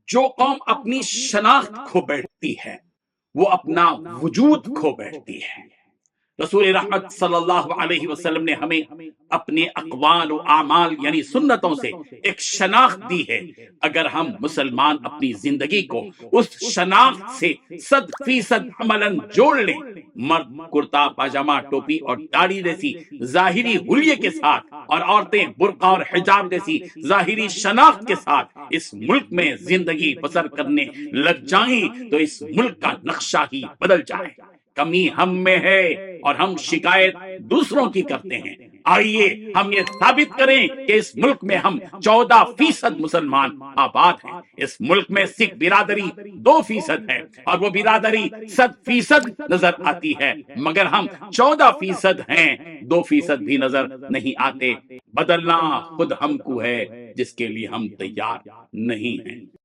जो कौम अपनी शनाख्त खो बैठती है वो अपना वजूद खो बैठती है। रसूल रहमत सल्लल्लाहु अलैहि वसल्लम ने हमें अपने अक़वाल और आमाल यानी सुन्नतों से एक शनाख्त दी है। अगर हम मुसलमान अपनी जिंदगी को उस शनाख्त से 100% अमलन जोड़ लें, मर्द कुर्ता पाजामा टोपी और दाढ़ी जैसी जाहिरी हुलिये के साथ और औरतें बुर्का और हिजाब जैसी जाहिरी शनाख्त के साथ इस मुल्क में जिंदगी बसर करने लग जाएं तो इस मुल्क का नक्शा ही बदल जाए। कमी हम में है और हम शिकायत दूसरों की करते हैं। आइए हम ये साबित करें कि इस मुल्क में हम 14% मुसलमान आबाद हैं। इस मुल्क में सिख बिरादरी 2% है और वो बिरादरी 100% नजर आती है, मगर हम 14% हैं, 2% भी नजर नहीं आते। बदलना खुद हमको है जिसके लिए हम तैयार नहीं हैं।